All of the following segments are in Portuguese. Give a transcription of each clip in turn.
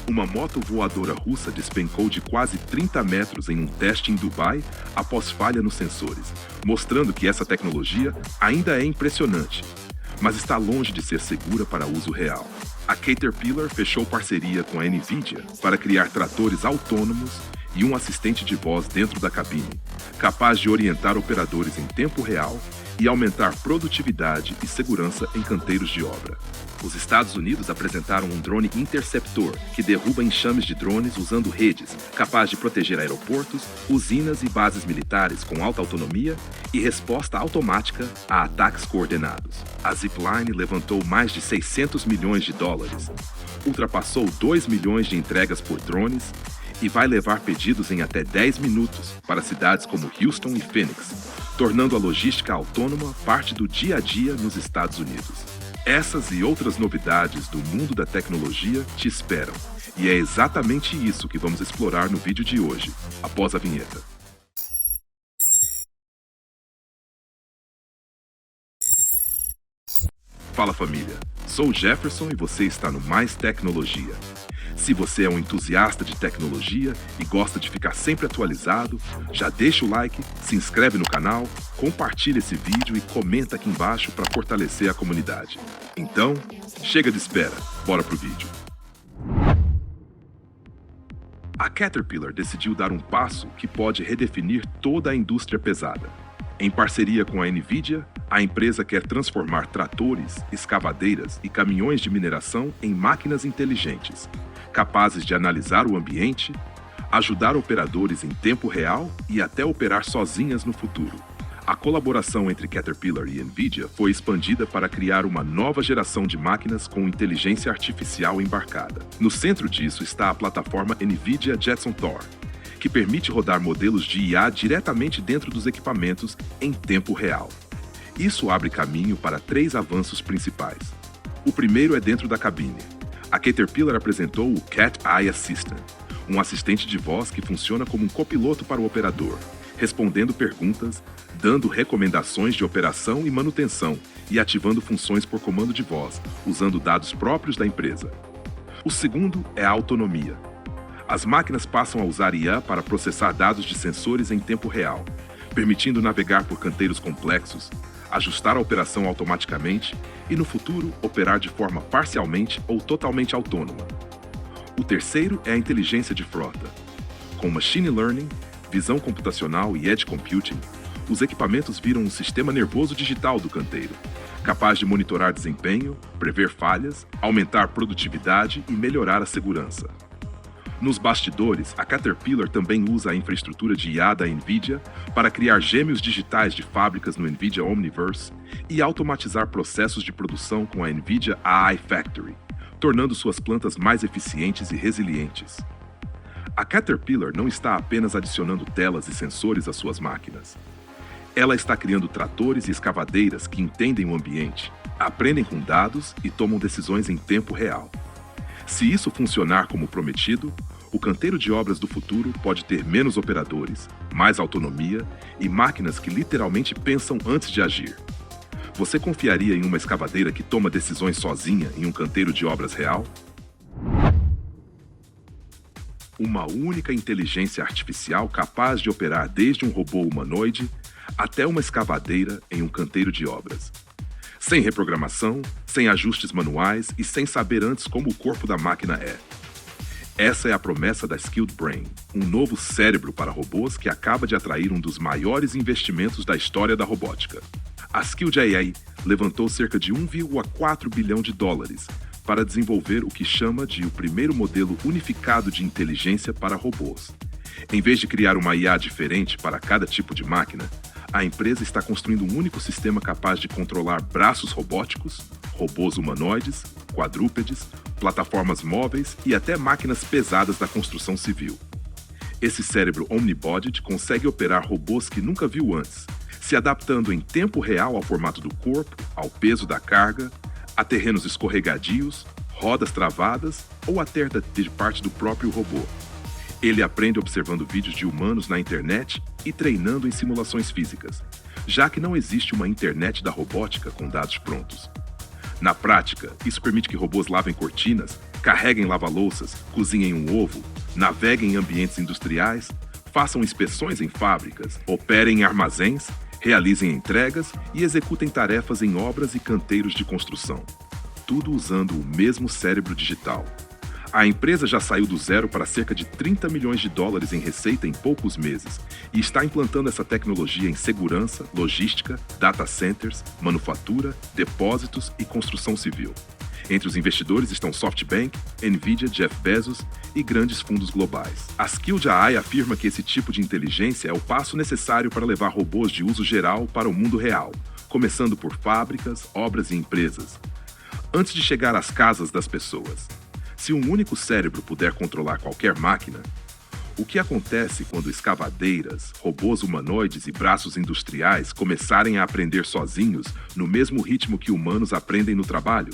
Uma moto voadora russa despencou de quase 30 metros em um teste em Dubai após falha nos sensores, mostrando que essa tecnologia ainda é impressionante, mas está longe de ser segura para uso real. A Caterpillar fechou parceria com a NVIDIA para criar tratores autônomos e um assistente de voz dentro da cabine, capaz de orientar operadores em tempo real e aumentar produtividade e segurança em canteiros de obra. Os Estados Unidos apresentaram um drone interceptor que derruba enxames de drones usando redes, capaz de proteger aeroportos, usinas e bases militares com alta autonomia e resposta automática a ataques coordenados. A Zipline levantou mais de 600 milhões de dólares, ultrapassou 2 milhões de entregas por drones e vai levar pedidos em até 10 minutos para cidades como Houston e Phoenix, tornando a logística autônoma parte do dia a dia nos Estados Unidos. Essas e outras novidades do mundo da tecnologia te esperam, e é exatamente isso que vamos explorar no vídeo de hoje, após a vinheta. Fala família, sou o Jefferson e você está no Mais Tecnologia. Se você é um entusiasta de tecnologia e gosta de ficar sempre atualizado, já deixa o like, se inscreve no canal, compartilha esse vídeo e comenta aqui embaixo para fortalecer a comunidade. Então, chega de espera, bora pro vídeo. A Caterpillar decidiu dar um passo que pode redefinir toda a indústria pesada. Em parceria com a NVIDIA, a empresa quer transformar tratores, escavadeiras e caminhões de mineração em máquinas inteligentes, capazes de analisar o ambiente, ajudar operadores em tempo real e até operar sozinhas no futuro. A colaboração entre Caterpillar e NVIDIA foi expandida para criar uma nova geração de máquinas com inteligência artificial embarcada. No centro disso está a plataforma NVIDIA Jetson Thor, que permite rodar modelos de IA diretamente dentro dos equipamentos em tempo real. Isso abre caminho para 3 avanços principais. O primeiro é dentro da cabine. A Caterpillar apresentou o Cat Eye Assistant, um assistente de voz que funciona como um copiloto para o operador, respondendo perguntas, dando recomendações de operação e manutenção e ativando funções por comando de voz, usando dados próprios da empresa. O segundo é a autonomia. As máquinas passam a usar IA para processar dados de sensores em tempo real, permitindo navegar por canteiros complexos, ajustar a operação automaticamente e, no futuro, operar de forma parcialmente ou totalmente autônoma. O terceiro é a inteligência de frota. Com machine learning, visão computacional e edge computing, os equipamentos viram um sistema nervoso digital do canteiro, capaz de monitorar desempenho, prever falhas, aumentar produtividade e melhorar a segurança. Nos bastidores, a Caterpillar também usa a infraestrutura de IA da NVIDIA para criar gêmeos digitais de fábricas no NVIDIA Omniverse e automatizar processos de produção com a NVIDIA AI Factory, tornando suas plantas mais eficientes e resilientes. A Caterpillar não está apenas adicionando telas e sensores às suas máquinas. Ela está criando tratores e escavadeiras que entendem o ambiente, aprendem com dados e tomam decisões em tempo real. Se isso funcionar como prometido, o canteiro de obras do futuro pode ter menos operadores, mais autonomia e máquinas que literalmente pensam antes de agir. Você confiaria em uma escavadeira que toma decisões sozinha em um canteiro de obras real? Uma única inteligência artificial capaz de operar desde um robô humanoide até uma escavadeira em um canteiro de obras. Sem reprogramação, sem ajustes manuais e sem saber antes como o corpo da máquina é. Essa é a promessa da Skilled Brain, um novo cérebro para robôs que acaba de atrair um dos maiores investimentos da história da robótica. A Skilled AI levantou cerca de 1,4 bilhão de dólares para desenvolver o que chama de o primeiro modelo unificado de inteligência para robôs. Em vez de criar uma IA diferente para cada tipo de máquina, a empresa está construindo um único sistema capaz de controlar braços robóticos, robôs humanoides, quadrúpedes, plataformas móveis e até máquinas pesadas da construção civil. Esse cérebro omnibodied consegue operar robôs que nunca viu antes, se adaptando em tempo real ao formato do corpo, ao peso da carga, a terrenos escorregadios, rodas travadas ou até de parte do próprio robô. Ele aprende observando vídeos de humanos na internet e treinando em simulações físicas, já que não existe uma internet da robótica com dados prontos. Na prática, isso permite que robôs lavem cortinas, carreguem lava-louças, cozinhem um ovo, naveguem em ambientes industriais, façam inspeções em fábricas, operem em armazéns, realizem entregas e executem tarefas em obras e canteiros de construção. Tudo usando o mesmo cérebro digital. A empresa já saiu do zero para cerca de 30 milhões de dólares em receita em poucos meses e está implantando essa tecnologia em segurança, logística, data centers, manufatura, depósitos e construção civil. Entre os investidores estão SoftBank, Nvidia, Jeff Bezos e grandes fundos globais. A Skilled AI afirma que esse tipo de inteligência é o passo necessário para levar robôs de uso geral para o mundo real, começando por fábricas, obras e empresas, antes de chegar às casas das pessoas. Se um único cérebro puder controlar qualquer máquina, o que acontece quando escavadeiras, robôs humanoides e braços industriais começarem a aprender sozinhos no mesmo ritmo que humanos aprendem no trabalho?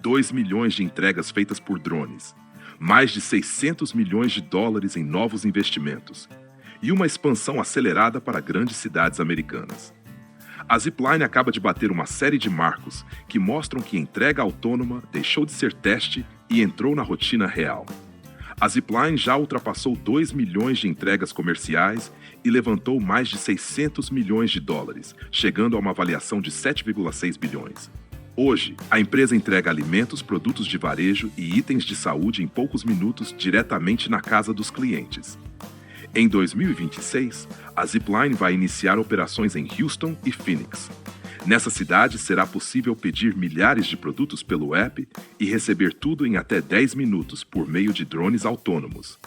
2 milhões de entregas feitas por drones, mais de 600 milhões de dólares em novos investimentos e uma expansão acelerada para grandes cidades americanas. A Zipline acaba de bater uma série de marcos que mostram que entrega autônoma deixou de ser teste e entrou na rotina real. A Zipline já ultrapassou 2 milhões de entregas comerciais e levantou mais de 600 milhões de dólares, chegando a uma avaliação de 7,6 bilhões. Hoje, a empresa entrega alimentos, produtos de varejo e itens de saúde em poucos minutos diretamente na casa dos clientes. Em 2026, a Zipline vai iniciar operações em Houston e Phoenix. Nessa cidade, será possível pedir milhares de produtos pelo app e receber tudo em até 10 minutos por meio de drones autônomos.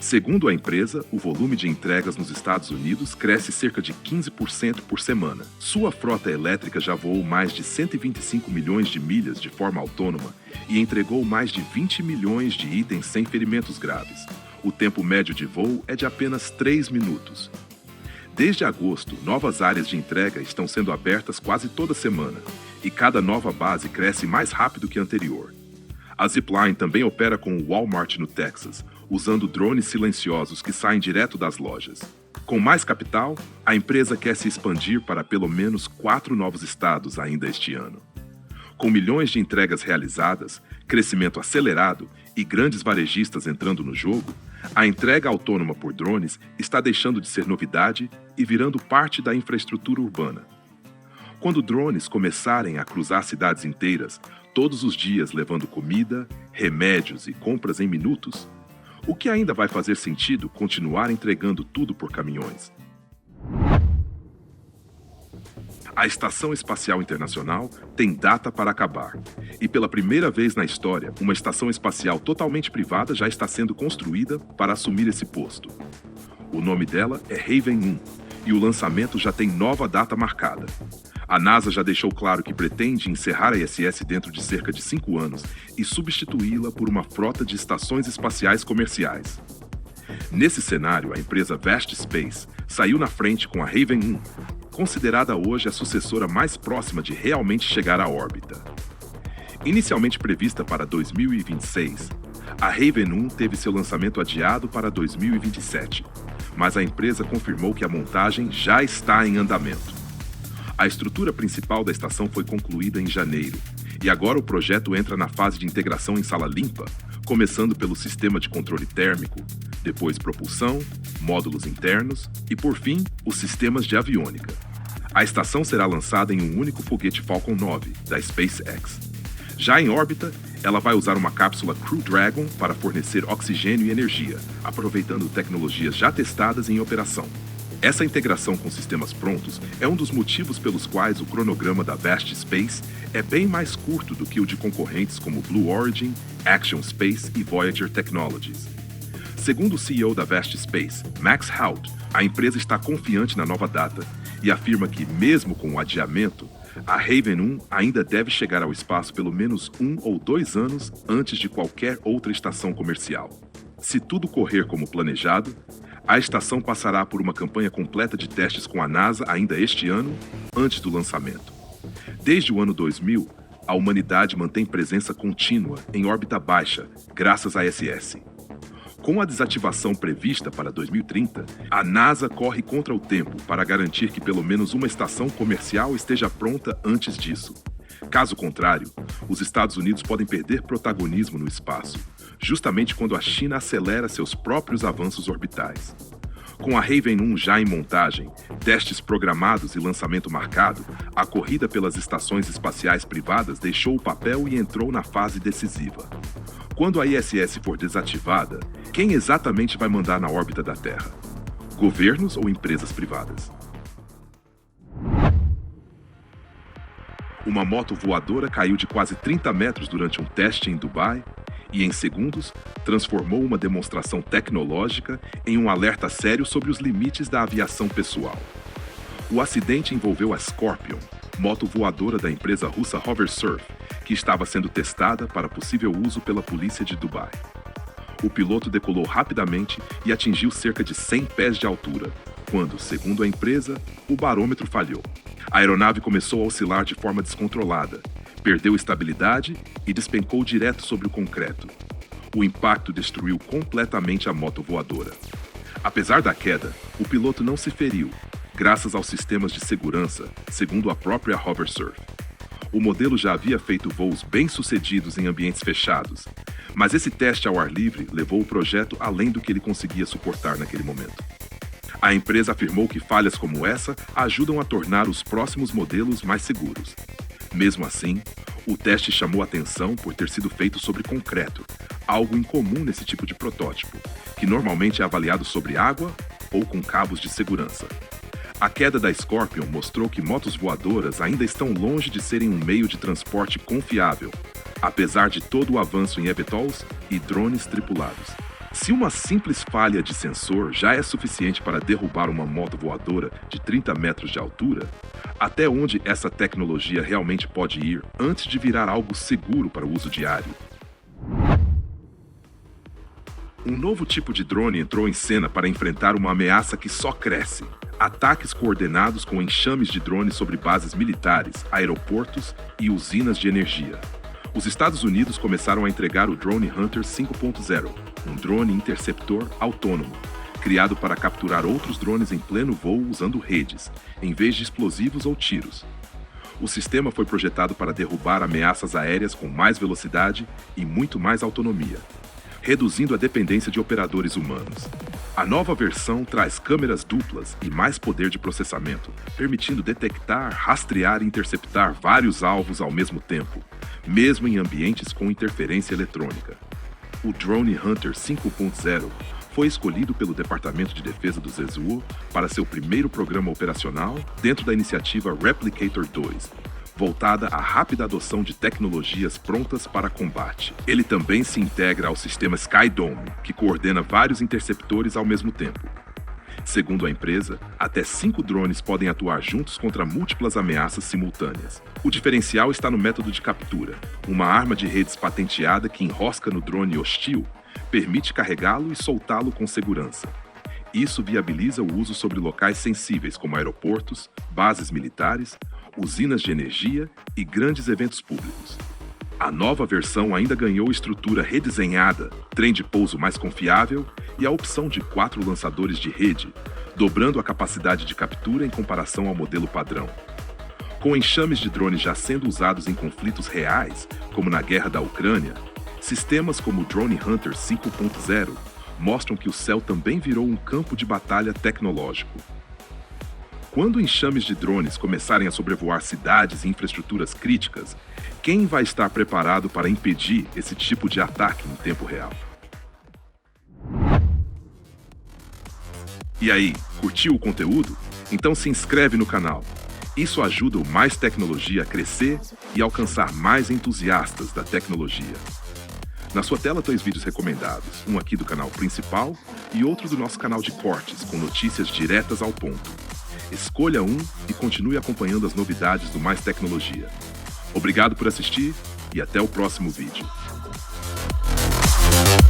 Segundo a empresa, o volume de entregas nos Estados Unidos cresce cerca de 15% por semana. Sua frota elétrica já voou mais de 125 milhões de milhas de forma autônoma e entregou mais de 20 milhões de itens sem ferimentos graves. O tempo médio de voo é de apenas 3 minutos. Desde agosto, novas áreas de entrega estão sendo abertas quase toda semana, e cada nova base cresce mais rápido que a anterior. A Zipline também opera com o Walmart no Texas, usando drones silenciosos que saem direto das lojas. Com mais capital, a empresa quer se expandir para pelo menos 4 novos estados ainda este ano. Com milhões de entregas realizadas, crescimento acelerado e grandes varejistas entrando no jogo, a entrega autônoma por drones está deixando de ser novidade e virando parte da infraestrutura urbana. Quando drones começarem a cruzar cidades inteiras, todos os dias levando comida, remédios e compras em minutos, o que ainda vai fazer sentido continuar entregando tudo por caminhões? A Estação Espacial Internacional tem data para acabar. E pela primeira vez na história, uma estação espacial totalmente privada já está sendo construída para assumir esse posto. O nome dela é Raven 1 e o lançamento já tem nova data marcada. A NASA já deixou claro que pretende encerrar a ISS dentro de cerca de 5 anos e substituí-la por uma frota de estações espaciais comerciais. Nesse cenário, a empresa Vast Space saiu na frente com a Raven 1, considerada hoje a sucessora mais próxima de realmente chegar à órbita. Inicialmente prevista para 2026, a Raven 1 teve seu lançamento adiado para 2027, mas a empresa confirmou que a montagem já está em andamento. A estrutura principal da estação foi concluída em janeiro, e agora o projeto entra na fase de integração em sala limpa, começando pelo sistema de controle térmico, depois propulsão, módulos internos e, por fim, os sistemas de aviônica. A estação será lançada em um único foguete Falcon 9, da SpaceX. Já em órbita, ela vai usar uma cápsula Crew Dragon para fornecer oxigênio e energia, aproveitando tecnologias já testadas em operação. Essa integração com sistemas prontos é um dos motivos pelos quais o cronograma da Vast Space é bem mais curto do que o de concorrentes como Blue Origin, Axiom Space e Voyager Technologies. Segundo o CEO da Vast Space, Max Hout, a empresa está confiante na nova data e afirma que, mesmo com o adiamento, a Raven 1 ainda deve chegar ao espaço pelo menos 1 ou 2 anos antes de qualquer outra estação comercial. Se tudo correr como planejado, a estação passará por uma campanha completa de testes com a NASA ainda este ano, antes do lançamento. Desde o ano 2000, a humanidade mantém presença contínua em órbita baixa, graças à ISS. Com a desativação prevista para 2030, a NASA corre contra o tempo para garantir que pelo menos uma estação comercial esteja pronta antes disso. Caso contrário, os Estados Unidos podem perder protagonismo no espaço, justamente quando a China acelera seus próprios avanços orbitais. Com a Raven 1 já em montagem, testes programados e lançamento marcado, a corrida pelas estações espaciais privadas deixou o papel e entrou na fase decisiva. Quando a ISS for desativada, quem exatamente vai mandar na órbita da Terra? Governos ou empresas privadas? Uma moto voadora caiu de quase 30 metros durante um teste em Dubai e, em segundos, transformou uma demonstração tecnológica em um alerta sério sobre os limites da aviação pessoal. O acidente envolveu a Scorpion, moto voadora da empresa russa Hoversurf, que estava sendo testada para possível uso pela polícia de Dubai. O piloto decolou rapidamente e atingiu cerca de 100 pés de altura, quando, segundo a empresa, o barômetro falhou. A aeronave começou a oscilar de forma descontrolada, perdeu estabilidade e despencou direto sobre o concreto. O impacto destruiu completamente a moto voadora. Apesar da queda, o piloto não se feriu, graças aos sistemas de segurança, segundo a própria Hoversurf. O modelo já havia feito voos bem-sucedidos em ambientes fechados, mas esse teste ao ar livre levou o projeto além do que ele conseguia suportar naquele momento. A empresa afirmou que falhas como essa ajudam a tornar os próximos modelos mais seguros. Mesmo assim, o teste chamou atenção por ter sido feito sobre concreto, algo incomum nesse tipo de protótipo, que normalmente é avaliado sobre água ou com cabos de segurança. A queda da Scorpion mostrou que motos voadoras ainda estão longe de serem um meio de transporte confiável, apesar de todo o avanço em eVTOLs e drones tripulados. Se uma simples falha de sensor já é suficiente para derrubar uma moto voadora de 30 metros de altura, até onde essa tecnologia realmente pode ir antes de virar algo seguro para o uso diário? Um novo tipo de drone entrou em cena para enfrentar uma ameaça que só cresce: ataques coordenados com enxames de drones sobre bases militares, aeroportos e usinas de energia. Os Estados Unidos começaram a entregar o Drone Hunter 5.0, um drone interceptor autônomo, criado para capturar outros drones em pleno voo usando redes, em vez de explosivos ou tiros. O sistema foi projetado para derrubar ameaças aéreas com mais velocidade e muito mais autonomia, reduzindo a dependência de operadores humanos. A nova versão traz câmeras duplas e mais poder de processamento, permitindo detectar, rastrear e interceptar vários alvos ao mesmo tempo, mesmo em ambientes com interferência eletrônica. O Drone Hunter 5.0 foi escolhido pelo Departamento de Defesa do ZSUO para seu primeiro programa operacional dentro da iniciativa Replicator 2, voltada à rápida adoção de tecnologias prontas para combate. Ele também se integra ao sistema Skydome, que coordena vários interceptores ao mesmo tempo. Segundo a empresa, até 5 drones podem atuar juntos contra múltiplas ameaças simultâneas. O diferencial está no método de captura, uma arma de redes patenteada que enrosca no drone hostil, permite carregá-lo e soltá-lo com segurança. Isso viabiliza o uso sobre locais sensíveis como aeroportos, bases militares, usinas de energia e grandes eventos públicos. A nova versão ainda ganhou estrutura redesenhada, trem de pouso mais confiável e a opção de 4 lançadores de rede, dobrando a capacidade de captura em comparação ao modelo padrão. Com enxames de drones já sendo usados em conflitos reais, como na guerra da Ucrânia, sistemas como o Drone Hunter 5.0 mostram que o céu também virou um campo de batalha tecnológico. Quando enxames de drones começarem a sobrevoar cidades e infraestruturas críticas, quem vai estar preparado para impedir esse tipo de ataque em tempo real? E aí, curtiu o conteúdo? Então se inscreve no canal. Isso ajuda o Mais Tecnologia a crescer e alcançar mais entusiastas da tecnologia. Na sua tela, 2 vídeos recomendados, um aqui do canal principal e outro do nosso canal de cortes, com notícias diretas ao ponto. Escolha um e continue acompanhando as novidades do Mais Tecnologia. Obrigado por assistir e até o próximo vídeo.